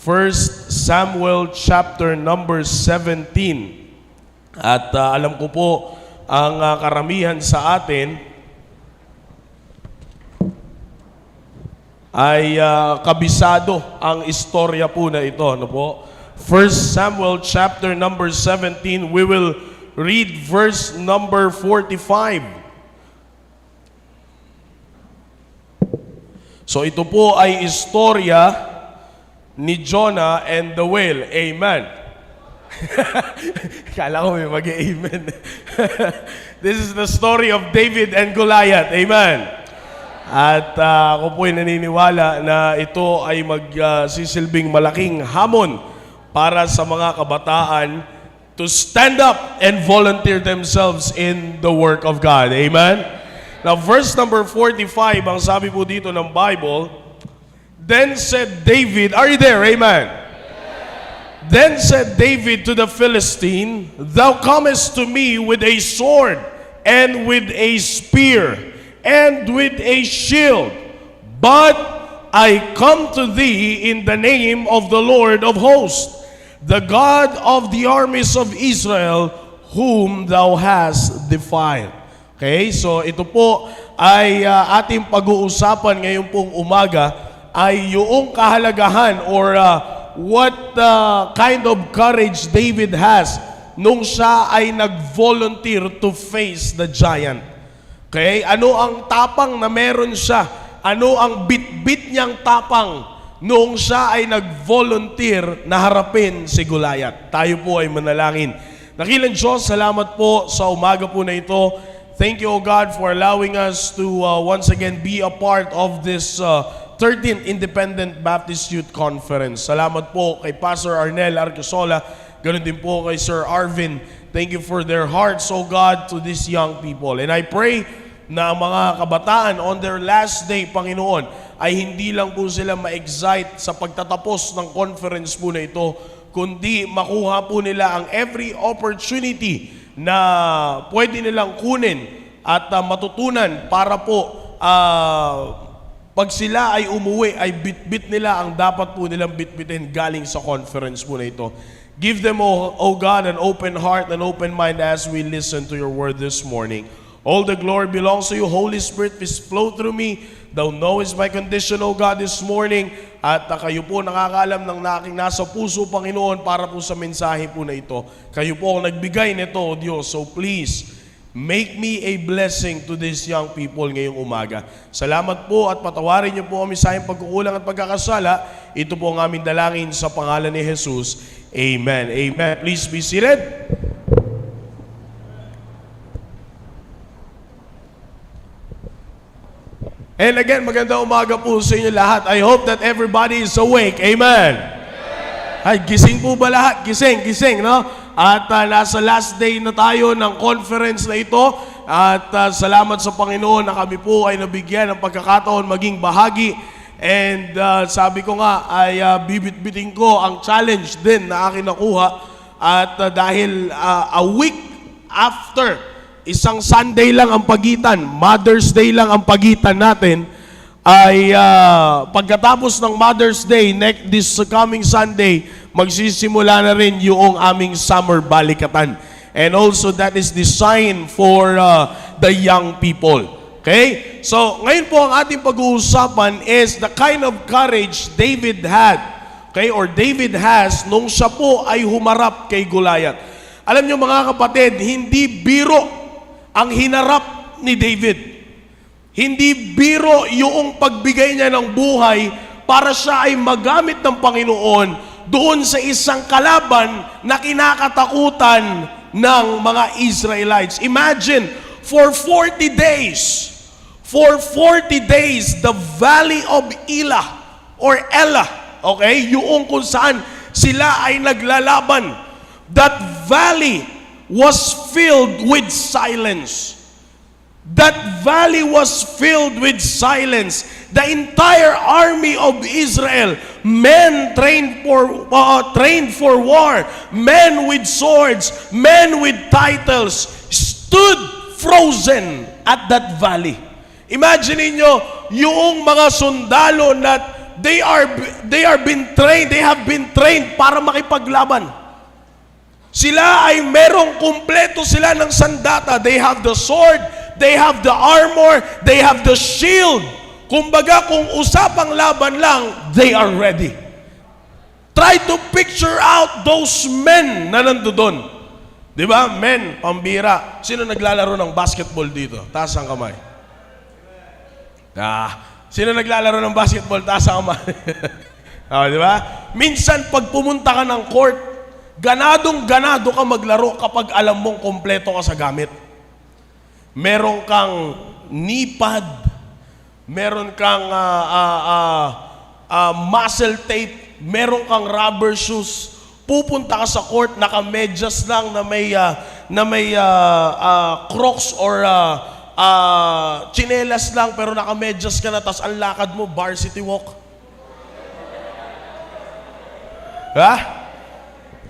First Samuel chapter number 17. At alam ko po, ang karamihan sa atin ay kabisado ang istorya po na ito. Ano po? First Samuel chapter number 17, we will read verse number 45. So ito po ay istorya ni Jonah and the whale. Amen. Kala ko may mag-amen. This is the story of David and Goliath. Amen. At ako po ay naniniwala na ito ay magsisilbing malaking hamon para sa mga kabataan to stand up and volunteer themselves in the work of God. Amen. Now, verse number 45, ang sabi po dito ng Bible, then said David, are you there? Amen. Then said David to the Philistine, thou comest to me with a sword, and with a spear, and with a shield, but I come to thee in the name of the Lord of hosts, the God of the armies of Israel, whom thou hast defiled. Okay, so ito po ay ating pag-uusapan ngayon pong umaga ay yung kahalagahan or what kind of courage David has nung siya ay nag-volunteer to face the giant. Okay, ano ang tapang na meron siya? Ano ang bit-bit niyang tapang nung siya ay nag-volunteer na harapin si Goliath? Tayo po ay manalangin. Dakilang Diyos, salamat po sa umaga po na ito. Thank you, O God, for allowing us to once again be a part of this 13th Independent Baptist Youth Conference. Salamat po kay Pastor Arnel Arquesola, ganoon din po kay Sir Arvin. Thank you for their hearts, O God, to these young people. And I pray na ang mga kabataan on their last day, Panginoon, ay hindi lang po sila ma-excite sa pagtatapos ng conference po na ito, kundi makuha po nila ang every opportunity na pwede nilang kunin at matutunan para po pag sila ay umuwi ay bit-bit nila ang dapat po nilang bit-bitin galing sa conference po na ito. Give them, O God, an open heart and open mind as we listen to your word this morning. All the glory belongs to you. Holy Spirit, please flow through me. Thou knowest my condition, O God, this morning. At kayo po nakakaalam ng aking nasa puso, Panginoon, para po sa mensahe po na ito. Kayo po ang nagbigay nito, O Diyos. So please, make me a blessing to these young people ngayong umaga. Salamat po at patawarin niyo po kami sa aming pagkukulang at pagkakasala. Ito po ang aming dalangin sa pangalan ni Jesus. Amen. Amen. Please be seated. And again, magandang umaga po sa inyo lahat. I hope that everybody is awake. Amen. Ay, gising po ba lahat? Gising, no? At nasa last day na tayo ng conference na ito. At salamat sa Panginoon na kami po ay nabigyan ng pagkakataon maging bahagi. And sabi ko nga, ay bibit-biting ko ang challenge din na akin nakuha. At dahil a week after, isang Sunday lang ang pagitan, Mother's Day lang ang pagitan natin, ay pagkatapos ng Mother's Day, this coming Sunday, magsisimula na rin yung aming summer balikatan. And also that is designed for the young people. Okay? So ngayon po ang ating pag-uusapan is the kind of courage David had, okay, or David has nung siya po ay humarap kay Goliath. Alam niyo mga kapatid, hindi biro ang hinarap ni David. Hindi biro yung pagbigay niya ng buhay para siya ay magamit ng Panginoon doon sa isang kalaban na kinakatakutan ng mga Israelites. Imagine, for 40 days, the valley of Elah, okay, yung kung saan sila ay naglalaban, that valley was filled with silence. That valley was filled with silence. The entire army of Israel, men trained for war, men with swords, men with titles, stood frozen at that valley. Imagine niyo yung mga sundalo na they have been trained para makipaglaban. Sila ay merong kumpleto sila ng sandata. They have the sword, they have the armor, they have the shield. Kumbaga, kung usapang laban lang, they are ready. Try to picture out those men na nandoon. Di ba? Men, pambira. Sino naglalaro ng basketball dito? Taas ang kamay. Sino naglalaro ng basketball? Taas ang kamay. Di ba? Minsan, pag pumunta ka ng court, ganadong-ganado ka maglaro kapag alam mong kompleto ka sa gamit. Meron kang knee pad, meron kang muscle tape, meron kang rubber shoes. Pupunta ka sa court, naka-medyas lang na may crocs or chinelas lang, pero naka-medyas ka na, tas ang lakad mo, varsity walk. Ha?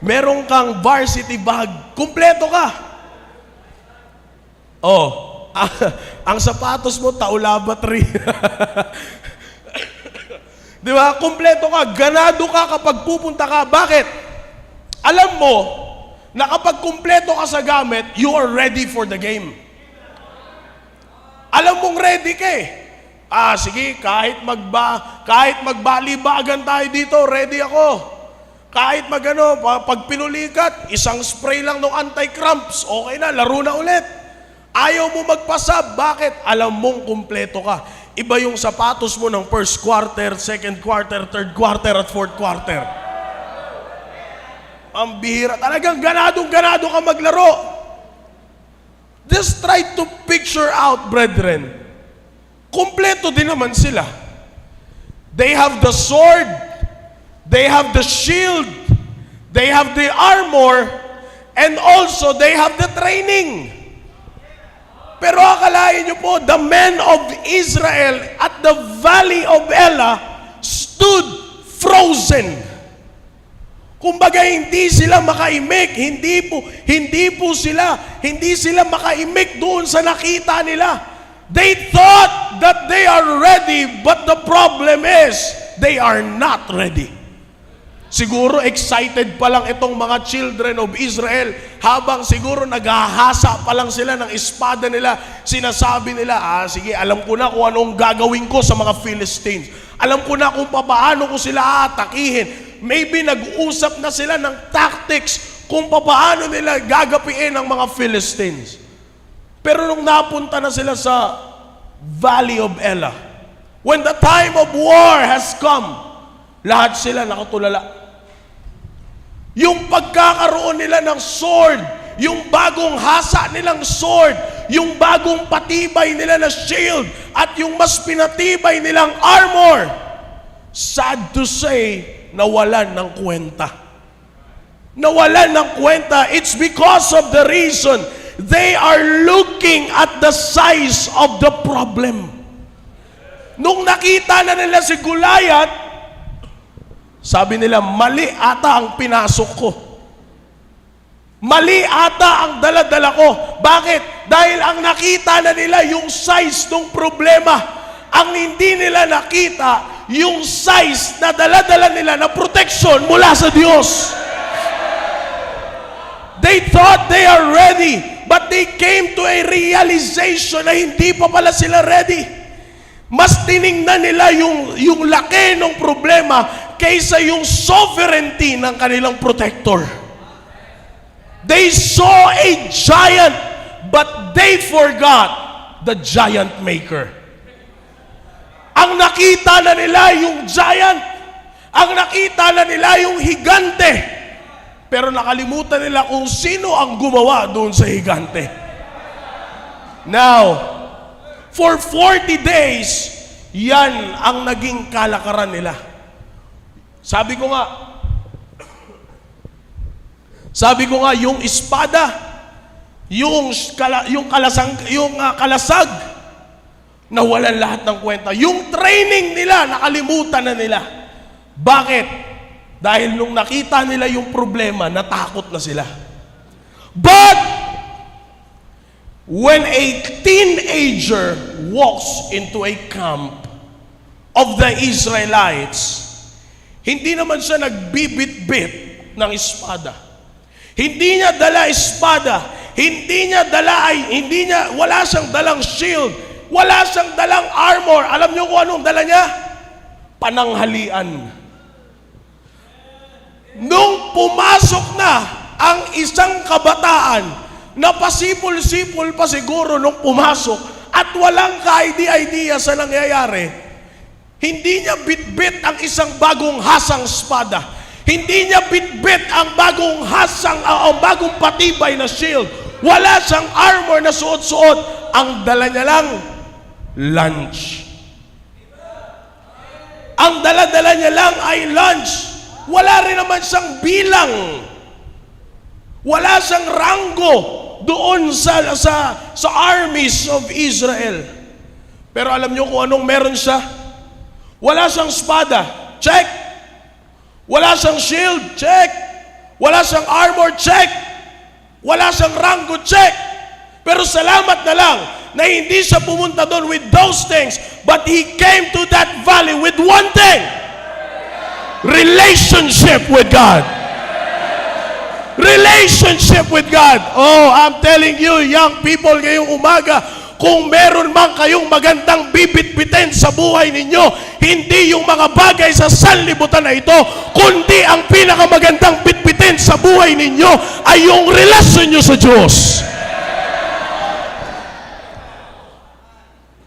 Meron kang varsity bag, kumpleto ka. Ang sapatos mo, Taulaba 3. Di ba? Kumpleto ka, ganado ka kapag pupunta ka. Bakit? Alam mo na kapag kumpleto ka sa gamit, you are ready for the game. Alam mong ready ka eh. Sige, kahit magbalibagan tayo dito, ready ako. Kahit pag pinulikat, isang spray lang ng anti-cramps, okay na, laro na ulit. Ayaw mo magpasab, bakit? Alam mong kumpleto ka. Iba yung sapatos mo ng first quarter, second quarter, third quarter, at fourth quarter. Ang bihira. Talagang ganadong-ganado ka maglaro. Just try to picture out, brethren. Kumpleto din naman sila. They have the sword, they have the shield, they have the armor, and also they have the training. Pero akalain niyo po, the men of Israel at the valley of Elah stood frozen. Kumbaga, hindi sila makaimik, hindi sila makaimik doon sa nakita nila. They thought that they are ready, but the problem is, they are not ready. Siguro excited pa lang itong mga children of Israel, habang siguro naghahasa pa lang sila ng espada nila, sinasabi nila, sige, alam ko na kung anong gagawin ko sa mga Philistines. Alam ko na kung paano ko sila atakihin. Maybe nag-uusap na sila ng tactics kung paano nila gagapiin ang mga Philistines. Pero nung napunta na sila sa Valley of Elah, when the time of war has come, lahat sila nakatulala. Yung pagkakaroon nila ng sword, yung bagong hasa nilang sword, yung bagong patibay nila na shield, at yung mas pinatibay nilang armor, sad to say, nawalan ng kwenta. Nawalan ng kwenta. It's because of the reason they are looking at the size of the problem. Nung nakita na nila si Goliath, sabi nila, mali ata ang pinasok ko. Mali ata ang daladala ko. Bakit? Dahil ang nakita na nila yung size ng problema. Ang hindi nila nakita, yung size na daladala nila na protection mula sa Diyos. They thought they are ready, but they came to a realization na hindi pa pala sila ready. Mas tiningnan nila yung laki ng problema kaysa yung sovereignty ng kanilang protector. They saw a giant, but they forgot the giant maker. Ang nakita na nila yung giant, ang nakita na nila yung higante, pero nakalimutan nila kung sino ang gumawa doon sa higante. Now, for 40 days, yan ang naging kalakaran nila. Sabi ko nga, yung espada, yung kalasag, nawalan lahat ng kwenta. Yung training nila, nakalimutan na nila. Bakit? Dahil nung nakita nila yung problema, natakot na sila. But, when a teenager walks into a camp, of the Israelites, hindi naman siya nagbibit-bit ng espada. Hindi niya dala espada. Wala siyang dalang shield. Wala siyang dalang armor. Alam niyo kung anong dala niya? Pananghalian. Nung pumasok na ang isang kabataan na pasipol-sipol pa siguro nung pumasok at walang ka-idea sa nangyayari, hindi niya bitbit ang isang bagong hasang espada. Hindi niya bitbit ang bagong bagong patibay na shield. Wala siyang armor na suot-suot. Ang dala niya lang, lunch. Ang dala-dala niya lang ay lunch. Wala rin naman siyang bilang. Wala siyang ranggo doon sa armies of Israel. Pero alam niyo kung anong meron siya? Wala siyang espada. Check. Wala siyang shield. Check. Wala siyang armor. Check. Wala siyang ranggo. Check. Pero salamat na lang na hindi siya pumunta doon with those things, but he came to that valley with one thing: relationship with God. Relationship with God. Oh, I'm telling you, young people, ngayong umaga, kung meron man kayong magandang bibit-bitin sa buhay ninyo, hindi yung mga bagay sa sanlibutan na ito, kundi ang pinakamagandang bitbitin sa buhay ninyo ay yung relasyon nyo sa Diyos.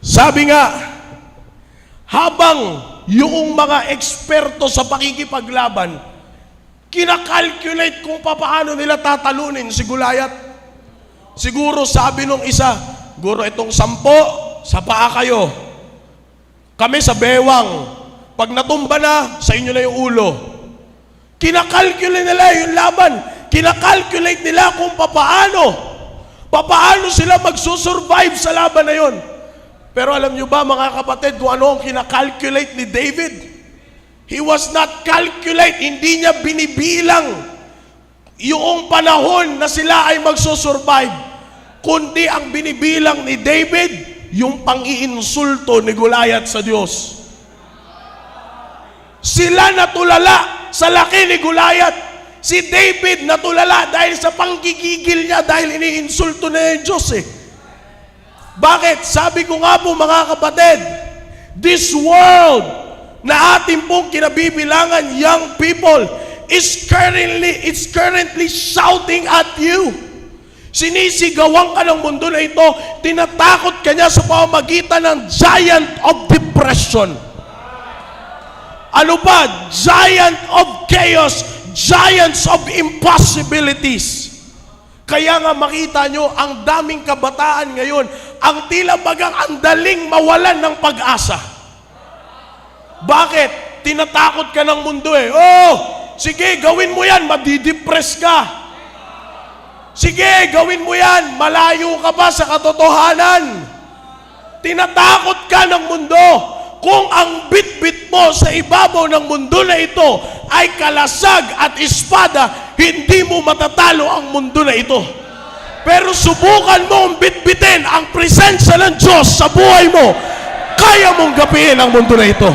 Sabi nga, habang yung mga eksperto sa pakikipaglaban, kinakalculate kung paano nila tatalunin si Goliath. Siguro sabi nung isa, siguro itong 10, sa paa kayo. Kami sa bewang. Pag natumba na, sa inyo na yung ulo. Kinakalculate nila yung laban. Kinakalculate nila kung paano sila magsusurvive sa laban na yon. Pero alam nyo ba mga kapatid kung ano ang kinakalculate ni David? He was not calculate, hindi niya binibilang yung panahon na sila ay magsusurvive. Kundi ang binibilang ni David, yung pang-iinsulto ni Goliath sa Diyos. Sila natulala sa laki ni Goliath. Si David natulala dahil sa panggigigil niya dahil iniinsulto na yung Diyos eh. Bakit? Sabi ko nga po mga kapatid, this world na ating pong kinabibilangan young people is currently shouting at you. Sinisigawan ka ng mundo na ito, tinatakot ka niya sa pamamagitan ng giant of depression. Ano ba? Giant of chaos, giants of impossibilities. Kaya nga makita nyo, ang daming kabataan ngayon, ang tila bagang ang daling mawalan ng pag-asa. Bakit? Tinatakot ka ng mundo eh. Oh, sige, gawin mo yan, madidepress ka. Sige, gawin mo yan, malayo ka pa sa katotohanan. Tinatakot ka ng mundo. Kung ang bitbit mo sa ibabaw ng mundo na ito ay kalasag at espada, hindi mo matatalo ang mundo na ito. Pero subukan mong bitbitin ang presensya ng Diyos sa buhay mo, kaya mong gapihin ang mundo na ito.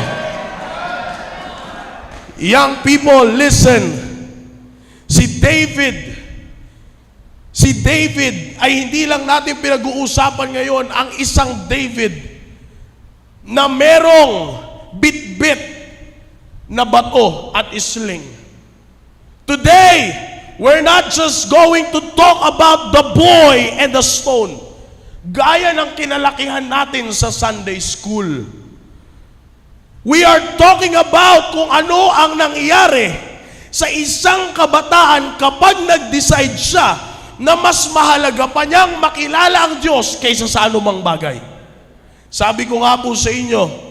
Young people, listen. Si David ay hindi lang natin pinag-uusapan ngayon ang isang David na merong bitbit na bato at isling. Today, we're not just going to talk about the boy and the stone. Gaya ng kinalakihan natin sa Sunday school. We are talking about kung ano ang nangyari sa isang kabataan kapag nag-decide siya na mas mahalaga pa niyang makilala ang Diyos kaysa sa anumang bagay. Sabi ko nga po sa inyo,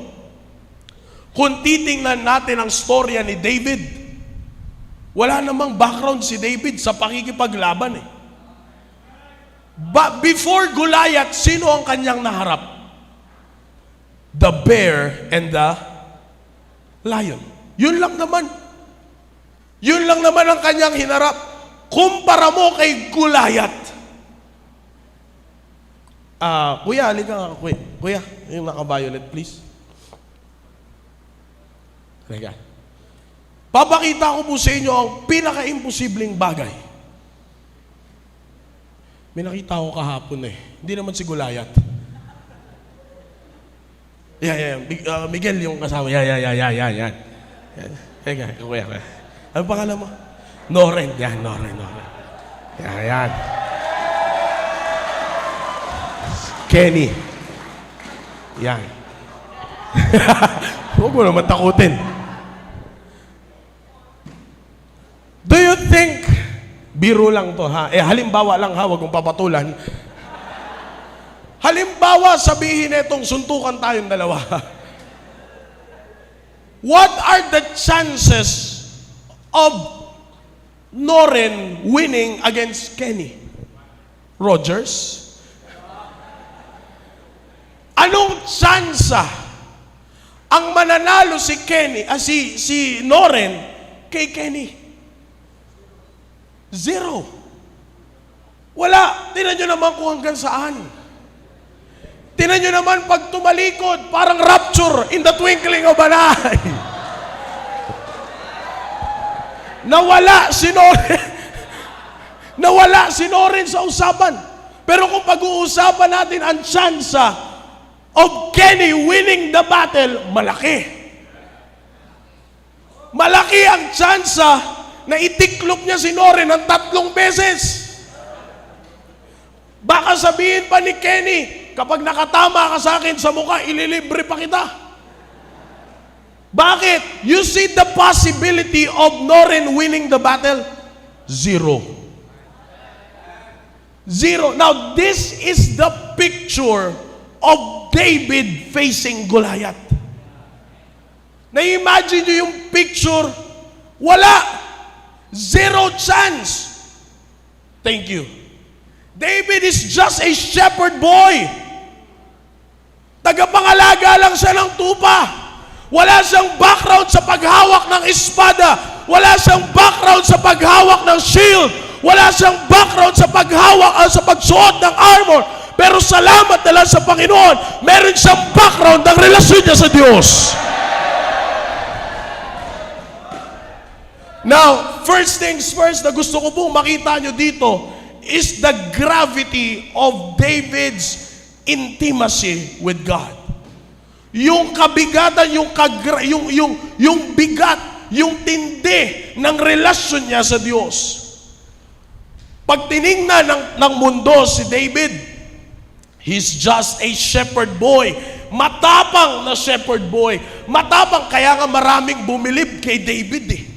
kung titingnan natin ang storya ni David, wala namang background si David sa pakikipaglaban eh. But before Goliath, sino ang kanyang naharap? The bear and the lion. Yun lang naman. Yun lang naman ang kanyang hinarap. Kumpara mo kay Goliath. Kuya, halika nga. Kuya, yung naka-violet, please. Halika. Papakita ko po sa inyo ang pinaka-imposibleng bagay. May nakita ako kahapon eh. Hindi naman si Goliath. Miguel yung kasama. Yan. Kuya. Ano pangalan mo? Noren. Yan, Noren. Yan. Kenny. Yan. Huwag mo naman takutin. Do you think, biro lang to ha, halimbawa lang ha, huwag mong papatulan. Halimbawa, sabihin itong suntukan tayong dalawa. What are the chances of Noren winning against Kenny Rogers? Anong tsansa ang mananalo si Kenny, si Noren kay Kenny? Zero. Wala. Tingnan nyo naman kung hanggang saan. Tingnan nyo naman pag tumalikod, parang rapture in the twinkling of an eye. Nawala si Noren sa usapan. Pero kung pag-uusapan natin ang tsansa of Kenny winning the battle, malaki. Malaki ang tsansa na itiklop niya si Noren ng 3 beses. Baka sabihin pa ni Kenny, kapag nakatama ka sa akin sa mukha, ililibre pa kita. Bakit? You see the possibility of Noren winning the battle? Zero. Now, this is the picture of David facing Goliath. Na-imagine nyo yung picture? Wala. Zero chance. Thank you. David is just a shepherd boy. Tagapangalaga lang siya ng tupa. Wala siyang background sa paghawak ng espada. Wala siyang background sa paghawak ng shield. Wala siyang background sa paghawak, sa pagsuot ng armor. Pero salamat na lang sa Panginoon, meron siyang background ng relasyon niya sa Diyos. Now, first things first na gusto ko pong makita nyo dito is the gravity of David's intimacy with God. Yung kabigatan, yung bigat, yung tindi ng relasyon niya sa Diyos. Pag tiningnan ng mundo si David, he's just a shepherd boy. Matapang na shepherd boy. Matapang, kaya nga maraming bumilib kay David eh.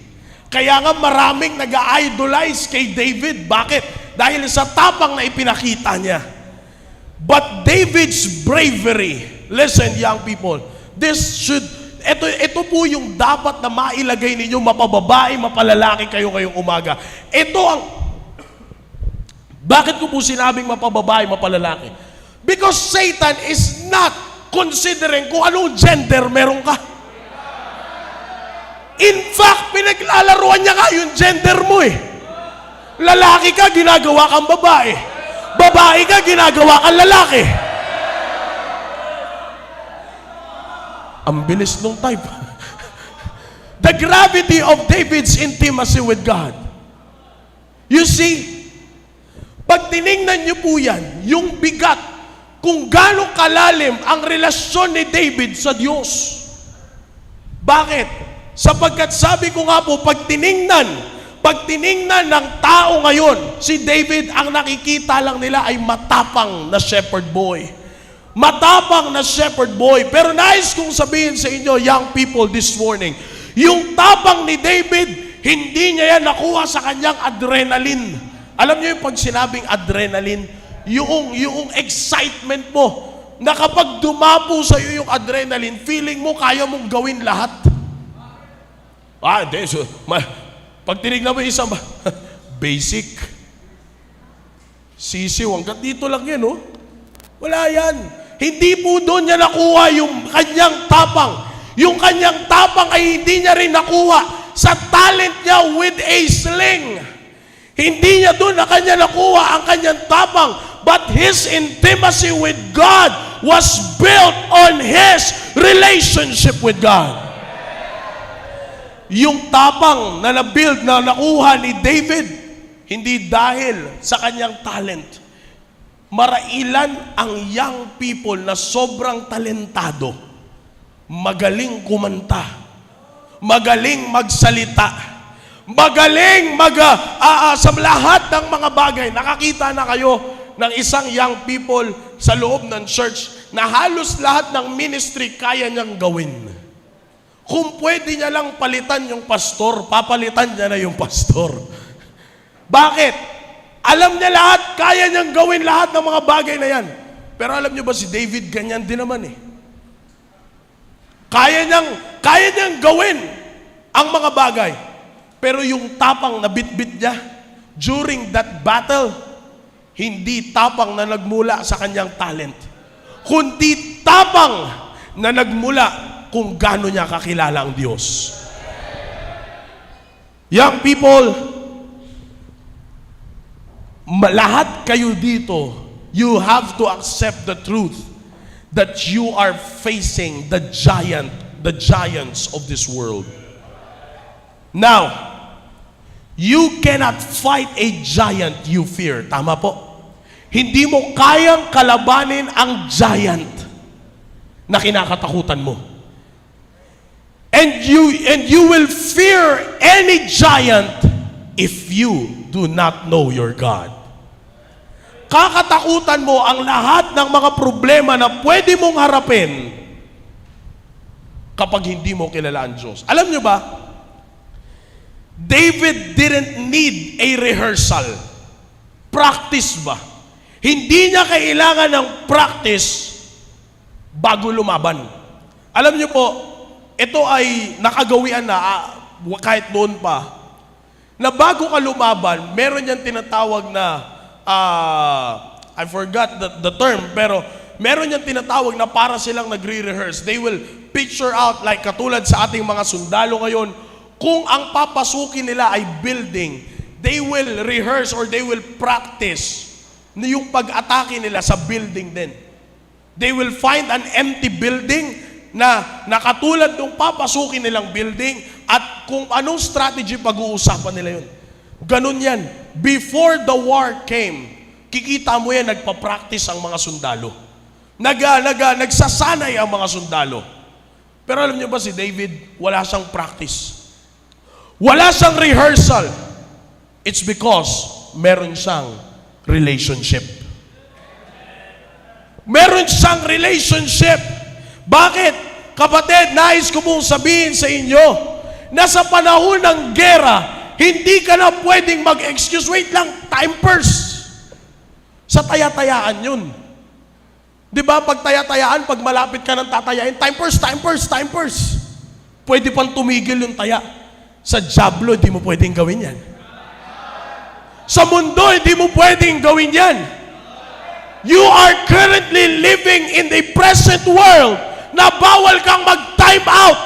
Kaya nga maraming nag-idolize kay David. Bakit? Dahil sa tapang na ipinakita niya. But David's bravery, listen young people, ito po yung dapat na mailagay ninyo, mapababae, mapalalaki kayo ngayong umaga. Bakit ko po sinabing mapababae, mapalalaki? Because Satan is not considering kung anong gender meron ka. In fact, pinaglalaruan niya nga yung gender mo eh. Lalaki ka, ginagawa kang babae. Babae ka, ginagawa kang lalaki. Ang bilis nung type. The gravity of David's intimacy with God. You see, pag tinignan niyo po yan, yung bigat, kung gaano kalalim ang relasyon ni David sa Diyos. Bakit? Sapagkat sabi ko nga po, pag tiningnan ng tao ngayon, si David, ang nakikita lang nila ay matapang na shepherd boy. Matapang na shepherd boy. Pero nais kong sabihin sa inyo, young people, this morning, yung tapang ni David, hindi niya yan nakuha sa kanyang adrenaline. Alam niyo yung pag sinabing adrenaline, yung excitement mo, na kapag dumapo sa iyo yung adrenaline, feeling mo kaya mong gawin lahat. Hindi. Pag tinignan mo isang basic. Sisiw, hanggang dito lang yan, oh. Wala yan. Hindi po doon niya nakuha yung kanyang tapang. Yung kanyang tapang ay hindi niya rin nakuha sa talent niya with a sling. Hindi niya doon na kanya nakuha ang kanyang tapang. But his intimacy with God was built on his relationship with God. Yung tapang na na-build, na nakuha ni David, hindi dahil sa kanyang talent. Marailan ang young people na sobrang talentado, magaling kumanta, magaling magsalita, magaling sa lahat ng mga bagay. Nakakita na kayo ng isang young people sa loob ng church na halos lahat ng ministry kaya niyang gawin. Kung pwede niya lang palitan yung pastor, papalitan niya na yung pastor. Bakit? Alam niya lahat, kaya niyang gawin lahat ng mga bagay na yan. Pero alam niyo ba si David, ganyan din naman eh. Kaya niyang gawin ang mga bagay. Pero yung tapang na bit-bit niya, during that battle, hindi tapang na nagmula sa kanyang talent, kundi tapang na nagmula kung gaano niya kakilala ang Diyos. Young people, lahat kayo dito, you have to accept the truth that you are facing the giants of this world. Now, you cannot fight a giant you fear. Tama po? Hindi mo kayang kalabanin ang giant na kinakatakutan mo. And you will fear any giant if you do not know your God. Kakatakutan mo ang lahat ng mga problema na pwede mong harapin kapag hindi mo kilala ang Diyos. Alam nyo ba, David didn't need a rehearsal. Practice ba? Hindi niya kailangan ng practice bago lumaban. Alam nyo po, ito ay nakagawian na kahit noon pa, na bago ka lumaban, meron niyang tinatawag na I forgot the term, pero meron niyang tinatawag na para silang nagre-rehearse. They will picture out, like katulad sa ating mga sundalo ngayon, kung ang papasukin nila ay building, they will rehearse or they will practice na yung pag-atake nila sa building din. They will find an empty building na nakatulad nung papasukin nilang building at kung anong strategy pag-uusapan nila yun. Ganun yan. Before the war came, kikita mo yan, nagpa-practice ang mga sundalo. Nagsasanay ang mga sundalo. Pero alam niyo ba si David, wala siyang practice. Wala siyang rehearsal. It's because meron siyang relationship. Meron siyang relationship. Bakit? Kapatid, nais ko pong sabihin sa inyo na sa panahon ng gera, hindi ka na pwedeng mag-excuse. Wait lang, time first. Sa taya-tayaan yun. Di ba, pag taya-tayaan, pag malapit ka ng tatayain, time first, time first, time first. Pwede pang tumigil yung taya. Sa Diablo, hindi mo pwedeng gawin yan. Sa mundo, hindi mo pwedeng gawin yan. You are currently living in the present world na bawal kang mag-time out.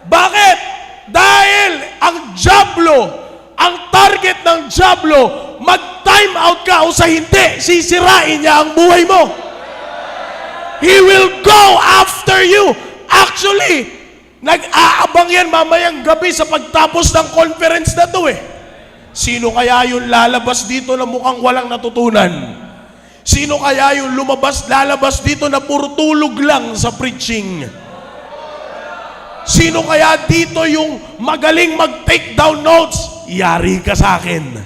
Bakit? Dahil ang Diablo, ang target ng Diablo, mag-time out ka o sa hindi, sisirain niya ang buhay mo. He will go after you. Actually, nag-aabang yan mamayang gabi sa pagtapos ng conference na to eh. Sino kaya yung lalabas dito na mukhang walang natutunan? Sino kaya yung lalabas dito na puro tulog lang sa preaching? Sino kaya dito yung magaling mag-take down notes? Yari ka sa akin.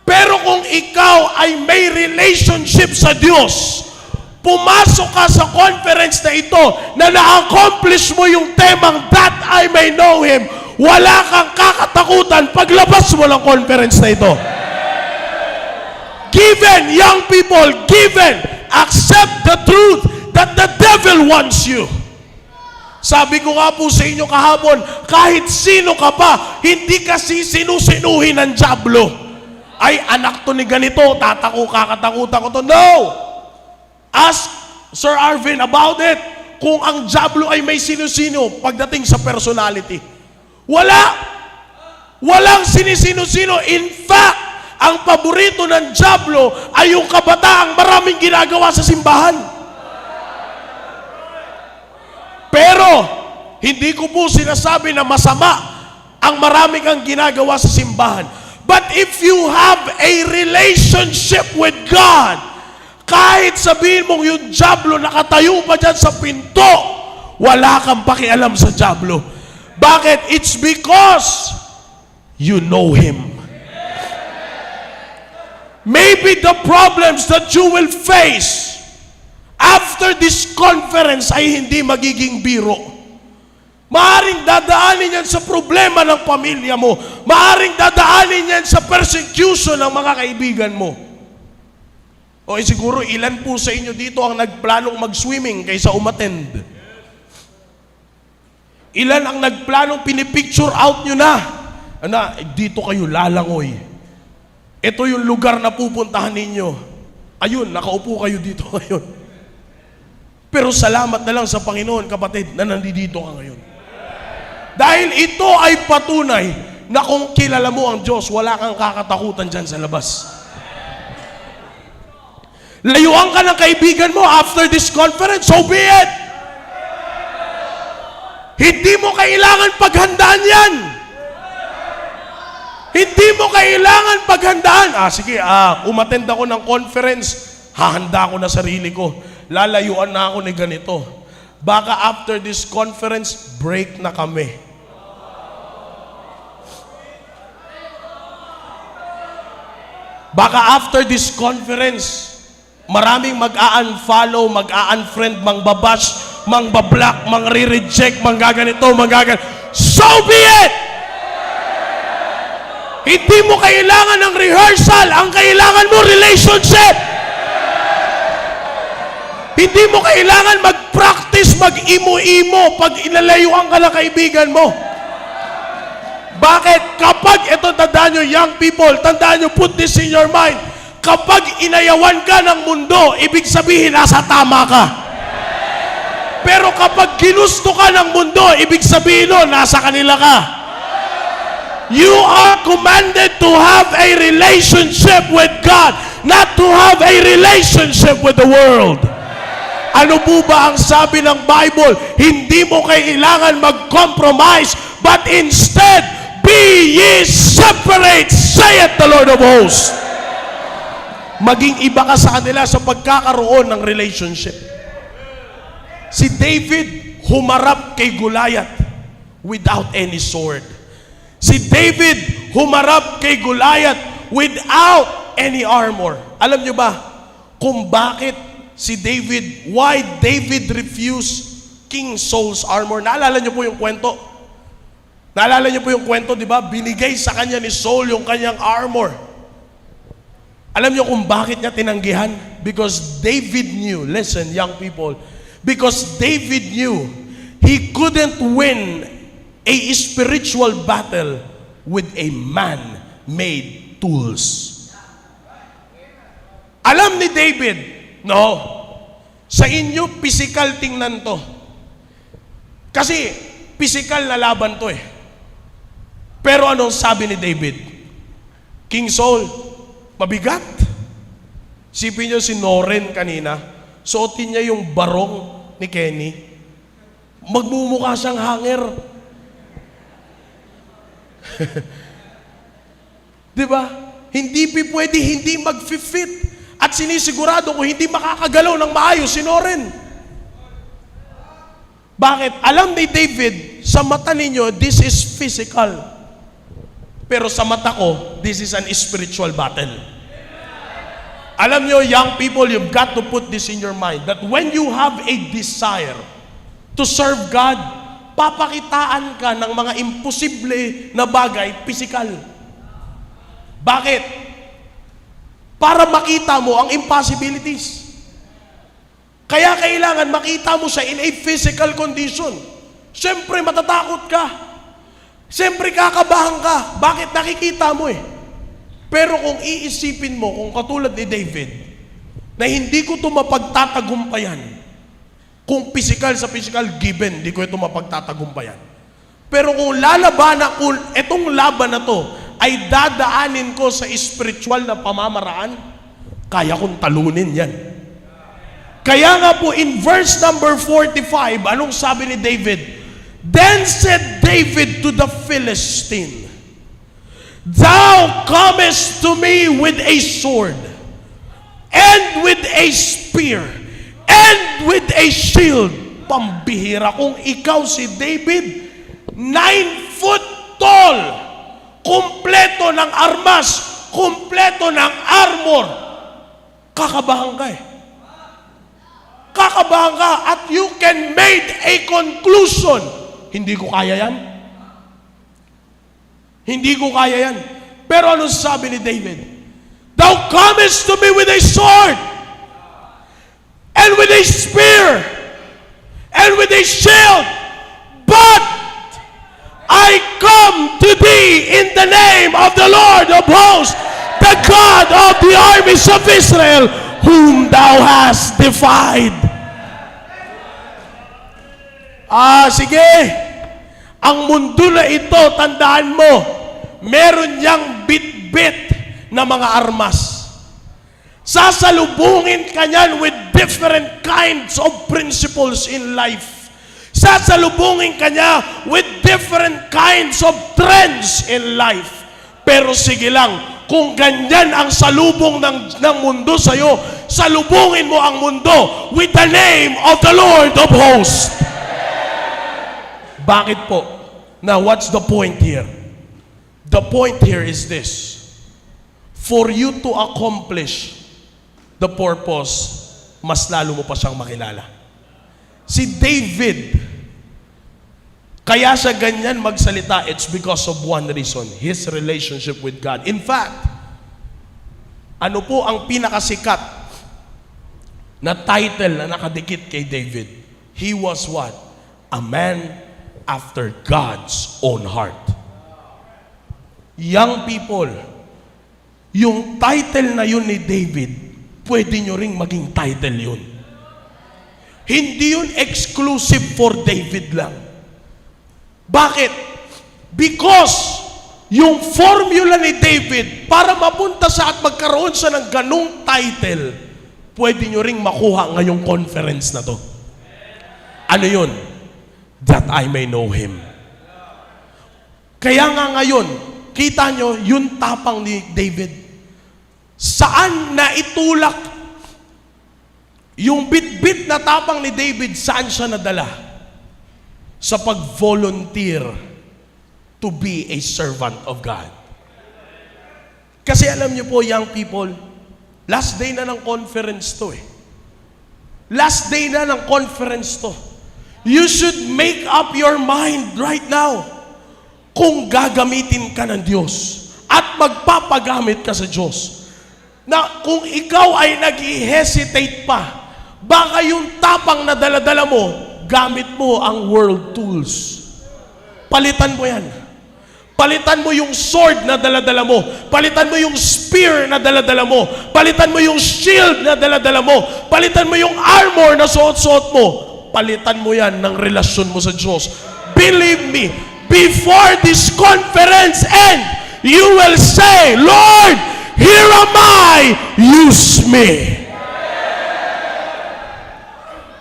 Pero kung ikaw ay may relationship sa Diyos, pumasok ka sa conference na ito na na-accomplish mo yung temang that I may know Him, wala kang kakatakutan paglabas mo ng conference na ito. Given, young people, given, accept the truth that the devil wants you. Sabi ko nga po sa inyo kahapon, kahit sino ka pa, hindi ka sisinusinuhin ng Diablo. Ay, anak to ni ganito, kakatakutan ko to. No! Ask Sir Arvin about it. Kung ang Diablo ay may sino-sino pagdating sa personality. Walang sinisino-sino. In fact, ang paborito ng Diablo ay yung kabataang maraming ginagawa sa simbahan. Pero, hindi ko po sinasabi na masama ang marami kang ginagawa sa simbahan. But if you have a relationship with God, kahit sabihin mong yung dyablo nakatayo pa dyan sa pinto, wala kang pakialam sa dyablo. Bakit? It's because you know Him. Maybe the problems that you will face after this conference ay hindi magiging biro. Maaring dadaanin yan sa problema ng pamilya mo. Maaring dadaanin yan sa persecution ng mga kaibigan mo. O siguro ilan po sa inyo dito ang nagplanong mag-swimming kaysa umattend? Ilan ang nagplanong pinipicture out nyo na? Dito kayo lalangoy. Ito yung lugar na pupuntahan ninyo. Ayun, nakaupo kayo dito ngayon. Pero salamat na lang sa Panginoon, kapatid, na nandito ka ngayon. Dahil ito ay patunay na kung kilala mo ang Diyos, wala kang kakatakutan dyan sa labas. Layuan ka ng kaibigan mo after this conference, so be it. Hindi mo kailangan paghandaan yan. Hindi mo kailangan paghandaan. Sige, umattend ako ng conference, hahanda ko na sarili ko. Lalayuan na ako ni ganito. Baka after this conference, break na kami. Baka after this conference, maraming mag-a-unfollow, mag-a-unfriend, mangbabash, mangbablock, mangre-reject, manggaganito, manggagan. So be it! Hindi mo kailangan ng rehearsal. Ang kailangan mo, relationship. Hindi mo kailangan mag-practice, mag-imo-imo pag inalayuan ka ng kaibigan mo. Bakit? Kapag, ito tandaan nyo, young people, tandaan nyo, put this in your mind. Kapag inayawan ka ng mundo, ibig sabihin, nasa tama ka. Pero kapag ginusto ka ng mundo, ibig sabihin nun, nasa kanila ka. You are commanded to have a relationship with God, not to have a relationship with the world. Ano po ba ang sabi ng Bible? Hindi mo kailangan mag-compromise, but instead, be ye separate, saith the Lord of hosts. Maging iba ka sa kanila sa pagkakaroon ng relationship. Si David humarap kay Goliath without any sword. Si David humarap kay Goliath without any armor. Alam nyo ba kung bakit why David refused King Saul's armor? Naalala nyo po yung kwento? Naalala niyo po yung kwento, di ba? Binigay sa kanya ni Saul yung kanyang armor. Alam niyo kung bakit niya tinanggihan? Because David knew, listen, young people, because David knew he couldn't win a spiritual battle with a man-made tools. Alam ni David, no, sa inyo, physical tingnan to. Kasi, physical na laban to eh. Pero anong sabi ni David? King Saul, mabigat. Sipin niyo si Noren kanina, suotin niya yung barong ni Kenny. Magmumukha siyang hanger. Diba? Hindi pwede, hindi mag-fit. At sinisigurado ko hindi makakagalaw ng maayos si Noren. Bakit? Alam ni David, sa mata ninyo, this is physical. Pero sa mata ko, this is an spiritual battle. Alam nyo, young people, you've got to put this in your mind, that when you have a desire to serve God, papakitaan ka ng mga imposible na bagay, physical. Bakit? Para makita mo ang impossibilities. Kaya kailangan makita mo siya in a physical condition. Siyempre, matatakot ka. Siyempre, kakabahan ka. Bakit? Nakikita mo eh. Pero kung iisipin mo, kung katulad ni David, na hindi ko ito mapagtatagumpayan, kung physical sa physical given, hindi ko ito mapagtatagumpayan. Pero kung lalabanan, kung itong laban na to ay dadaanin ko sa spiritual na pamamaraan, kaya kong talunin yan. Kaya nga po in verse number 45, anong sabi ni David? Then said David to the Philistine, Thou comest to me with a sword, and with a spear, and with a shield. Pambihira kung ikaw si David, 9 foot tall, kumpleto ng armas, kumpleto ng armor. Kakabahan ka eh. Kakabahan ka at you can make a conclusion. Hindi ko kaya yan. Hindi ko kaya yan. Pero ano sabi ni David? Thou comest to me with a sword, and with a spear, and with a shield, but I come to thee in the name of the Lord of hosts, the God of the armies of Israel, whom thou hast defied. Sige. Ang mundo na ito, tandaan mo, meron niyang bit-bit na mga armas. Sasalubungin ka niyan with different kinds of principles in life. Sasalubungin ka niya with different kinds of trends in life. Pero sige lang, kung ganyan ang salubong ng mundo sa'yo, salubungin mo ang mundo with the name of the Lord of hosts. Bakit po? Now, what's the point here? The point here is this. For you to accomplish the purpose, mas lalo mo pa siyang makilala. Si David, kaya siya ganyan magsalita, it's because of one reason, his relationship with God. In fact, ano po ang pinakasikat na title na nakadikit kay David? He was what? A man after God's own heart. Young people, yung title na yun ni David, pwede nyo ring maging title yun. Hindi yun exclusive for David lang. Bakit? Because yung formula ni David para mapunta sa at magkaroon siya ng ganung title, pwede nyo ring makuha ngayong conference na to. Ano yun? That I may know Him. Kaya nga ngayon, kita nyo yung tapang ni David. Saan na itulak yung bit-bit na tapang ni David, saan siya nadala? Sa pag-volunteer to be a servant of God. Kasi alam niyo po, young people, last day na ng conference to eh. Last day na ng conference to. You should make up your mind right now kung gagamitin ka ng Diyos at magpapagamit ka sa Diyos. Na kung ikaw ay nag-hesitate pa, baka yung tapang na dala-dala mo, gamit mo ang world tools. Palitan mo yan. Palitan mo yung sword na dala-dala mo. Palitan mo yung spear na dala-dala mo. Palitan mo yung shield na dala-dala mo. Palitan mo yung armor na suot-suot mo. Palitan mo yan ng relasyon mo sa Diyos. Believe me, before this conference end, you will say, Lord, here am I, use me.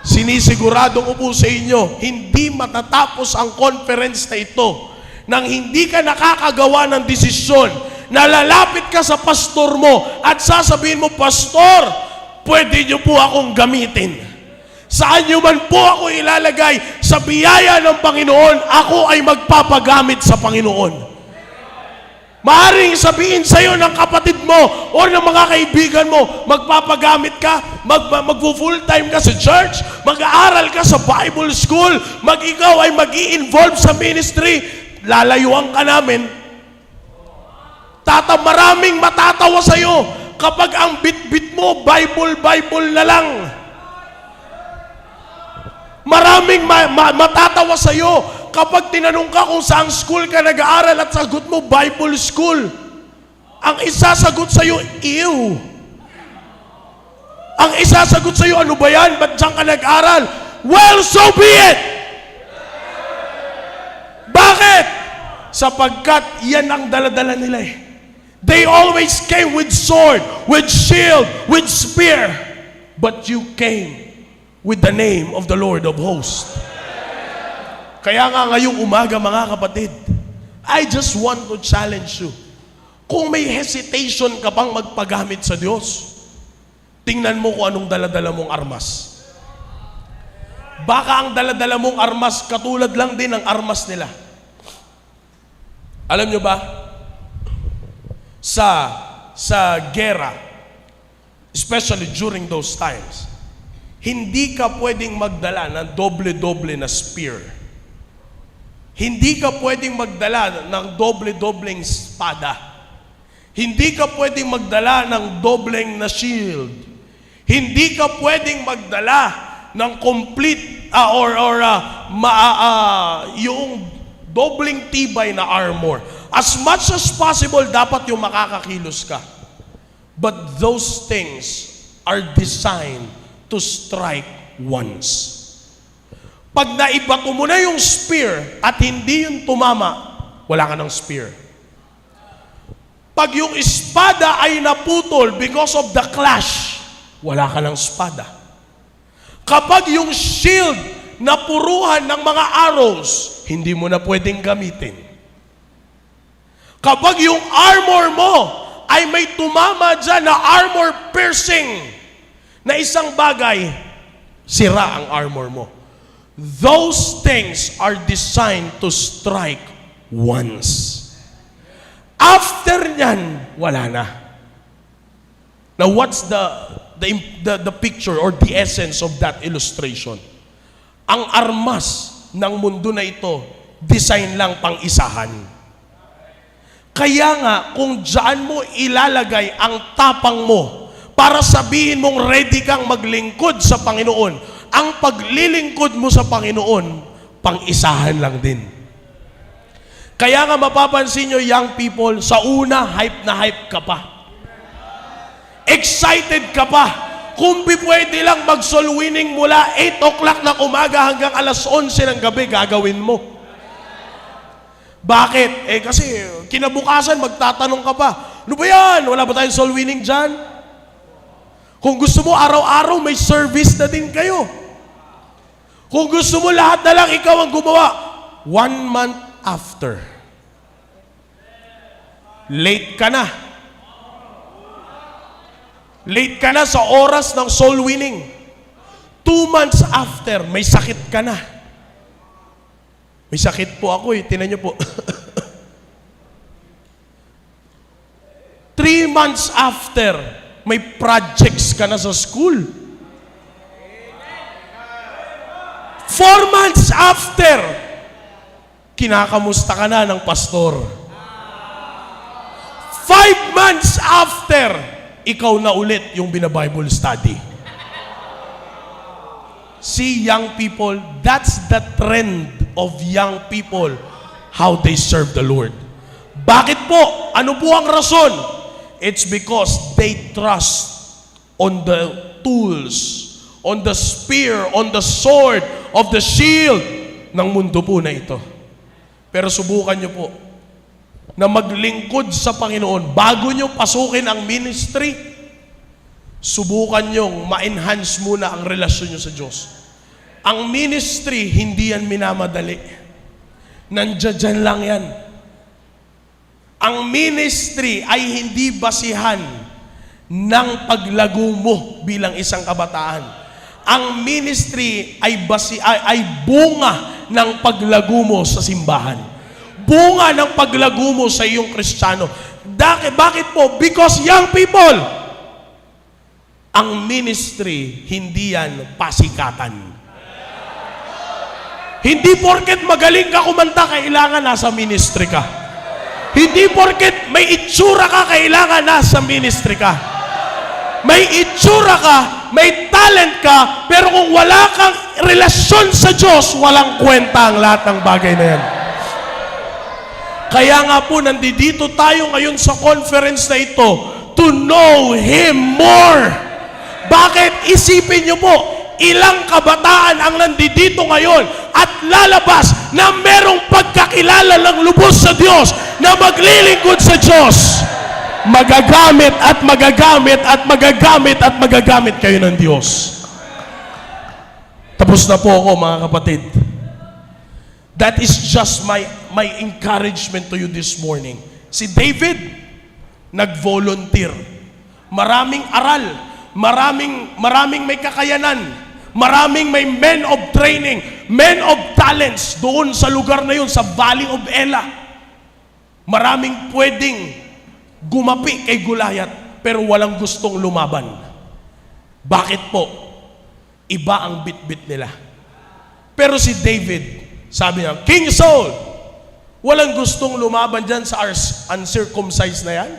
Sinisigurado ko po sa inyo, hindi matatapos ang conference na ito nang hindi ka nakakagawa ng desisyon na lalapit ka sa pastor mo at sasabihin mo, Pastor, pwede niyo po akong gamitin. Saan niyo man po ako ilalagay sa biyaya ng Panginoon, ako ay magpapagamit sa Panginoon. Maaring sabihin sa iyo ng kapatid mo o ng mga kaibigan mo, magpapagamit ka, mag-full time ka sa church, mag-aaral ka sa Bible school, ikaw ay mag-i-involve sa ministry, lalayuan ka namin. Maraming matatawa sa iyo kapag ang bit-bit mo, Bible na lang. Maraming matatawa sa iyo kapag tinanong ka kung saang school ka nag-aaral at sagot mo, Bible school. Ang isasagot sa iyo, ew. Ang isasagot sa iyo, ano ba yan? Ba't diyan ka nag-aaral? Well, so be it! Bakit? Sapagkat yan ang daladala nila eh. They always came with sword, with shield, with spear. But you came with the name of the Lord of hosts. Kaya nga ngayong umaga mga kapatid, I just want to challenge you. Kung may hesitation ka pang magpagamit sa Diyos, tingnan mo kung anong daladala mong armas. Baka ang daladala mong armas katulad lang din ng armas nila. Alam nyo ba? Sa gera, especially during those times, hindi ka pwedeng magdala ng doble-doble na spear. Hindi ka pwedeng magdala ng doble-dobleng espada. Hindi ka pwedeng magdala ng dobleng na shield. Hindi ka pwedeng magdala ng complete yung dobleng tibay na armor. As much as possible, dapat yung makakakilos ka. But those things are designed to strike once. Pag naibato mo na yung spear at hindi yung tumama, wala ka ng spear. Pag yung espada ay naputol because of the clash, wala ka ng espada. Kapag yung shield napuruhan ng mga arrows, hindi mo na pwedeng gamitin. Kapag yung armor mo ay may tumama dyan na armor piercing na isang bagay, sira ang armor mo. Those things are designed to strike once. After nyan, wala na. Now, what's the picture or the essence of that illustration? Ang armas ng mundo na ito, design lang pang isahan. Kaya nga, kung dyan mo ilalagay ang tapang mo para sabihin mong ready kang maglingkod sa Panginoon, ang paglilingkod mo sa Panginoon, pang isahan lang din. Kaya nga mapapansin nyo, young people, sa una, hype na hype ka pa. Excited ka pa. Kung pwede lang mag-soul winning mula 8 o'clock ng umaga hanggang alas 11 ng gabi, gagawin mo. Bakit? Kasi kinabukasan magtatanong ka pa, ano ba yan? Wala ba tayong soul winning dyan? Kung gusto mo araw-araw may service na din kayo. Kung gusto mo lahat na lang ikaw ang gumawa, 1 month after, late ka na. Late ka na sa oras ng soul winning. 2 months after, may sakit ka na. May sakit po ako tinan nyo po. 3 months after, may projects ka na sa school. 4 months after, kinakamusta ka na ng pastor. 5 months after, ikaw na ulit yung bina-Bible study. See, young people, that's the trend of young people, how they serve the Lord. Bakit po? Ano po ang rason? It's because they trust on the tools, on the spear, on the sword, of the shield ng mundo po na ito. Pero subukan nyo po na maglingkod sa Panginoon bago nyo pasukin ang ministry. Subukan nyo ma-enhance muna ang relasyon nyo sa Diyos. Ang ministry, hindi yan minamadali. Nandiyan lang yan. Ang ministry ay hindi basihan ng paglago mo bilang isang kabataan. Ang ministry ay bunga ng paglago mo sa simbahan. Bunga ng paglago mo sa iyong Kristiyano. Bakit po? Because young people, ang ministry, hindi yan pasikatan. Hindi porket magaling ka kumanta, kailangan nasa ministry ka. Hindi porket may itsura ka, kailangan nasa ministry ka. May itsura ka, may talent ka, pero kung wala kang relasyon sa Diyos, walang kwenta ang lahat ng bagay na yan. Kaya nga po, nandito tayo ngayon sa conference na ito to know Him more. Bakit? Isipin niyo po, ilang kabataan ang nandito ngayon at lalabas na merong pagkakilala ng lubos sa Diyos, na maglilingkod sa Diyos. Magagamit at magagamit at magagamit at magagamit kayo ng Diyos. Tapos na po ako, mga kapatid. That is just my encouragement to you this morning. Si David, nag-volunteer. Maraming aral, maraming may kakayanan, maraming may men of training, men of talents doon sa lugar na yun, sa Valley of Elah. Maraming pwedeng gumapi kay Goliath, pero walang gustong lumaban. Bakit po? Iba ang bitbit nila. Pero si David, sabi niya, King Saul, walang gustong lumaban dyan sa uncircumcised na yan.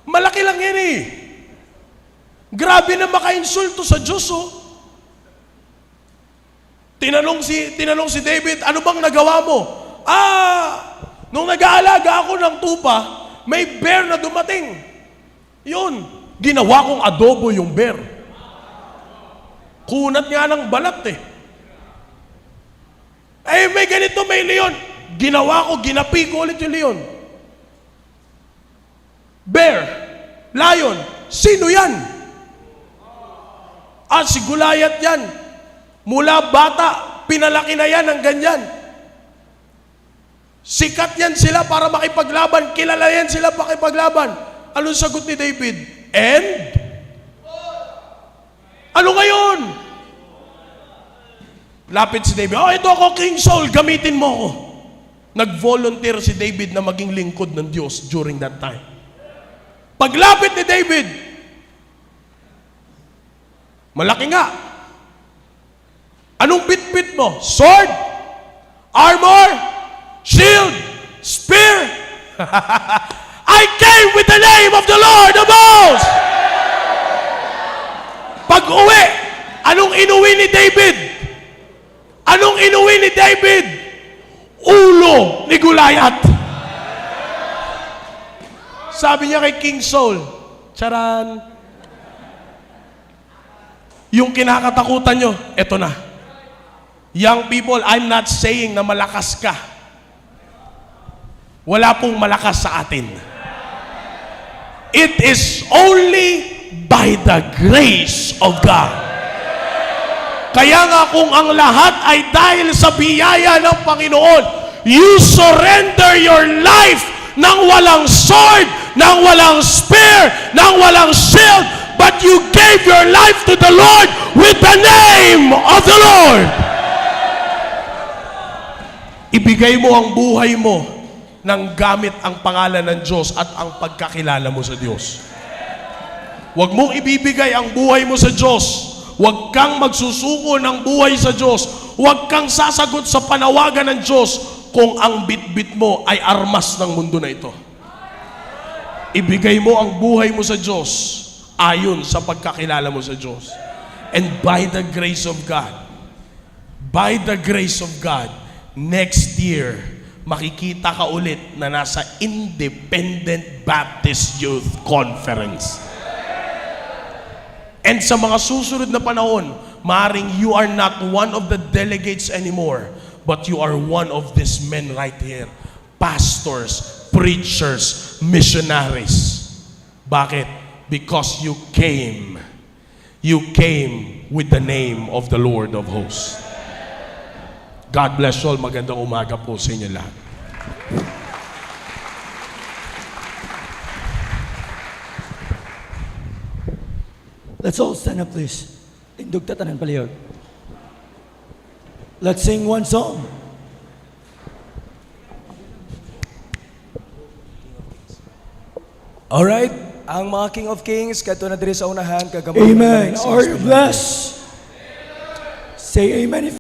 Malaki lang yan eh. Grabe na maka-insulto sa Diyos oh. Tinanong si David, ano bang nagawa mo? Nung nag-aalaga ako ng tupa, may bear na dumating. Yun, ginawa kong adobo yung bear. Kunat nga ng balat eh. May ganito, may leon. Ginawa ko, ginapi ko ulit yung leon. Bear, lion, sino yan? Si Goliath yan. Mula bata, pinalaki na yan ng ganyan. Sikat yan sila para makipaglaban. Kilala yan sila makipaglaban. Anong sagot ni David? And? Ano ngayon? Lapit si David, ito ako, King Saul, gamitin mo ako. Nag-volunteer si David na maging lingkod ng Diyos during that time. Paglapit ni David, malaki nga. Anong bitbit mo? Sword? Armor? Shield? Spear? I came with the name of the Lord of hosts. Pag-uwi, anong inuwi ni David? Anong inuwi ni David? Ulo ni Goliath. Sabi niya kay King Saul, charan, yung kinakatakutan nyo, eto na. Young people, I'm not saying na malakas ka. Wala pong malakas sa atin. It is only by the grace of God. Kaya nga kung ang lahat ay dahil sa biyaya ng Panginoon, you surrender your life nang walang sword, nang walang spear, nang walang shield, but you gave your life to the Lord with the name of the Lord. Ibigay mo ang buhay mo nang gamit ang pangalan ng Diyos at ang pagkakilala mo sa Diyos. Huwag mong ibibigay ang buhay mo sa Diyos. Huwag kang magsusuko ng buhay sa Diyos. Huwag kang sasagot sa panawagan ng Diyos kung ang bitbit mo ay armas ng mundo na ito. Ibigay mo ang buhay mo sa Diyos ayon sa pagkakilala mo sa Diyos. And by the grace of God, next year, makikita ka ulit na nasa Independent Baptist Youth Conference. And sa mga susunod na panahon, maaaring you are not one of the delegates anymore, but you are one of these men right here. Pastors, preachers, missionaries. Bakit? Because you came with the name of the Lord of hosts. God bless you all. Magandang umaga po sa inyo lahat. Let's all stand up, please. Indugta tanan palihog. Let's sing one song. All right, ang mga King of Kings kadto na diri sa unahan kagamay. Amen. Are you blessed? Say amen if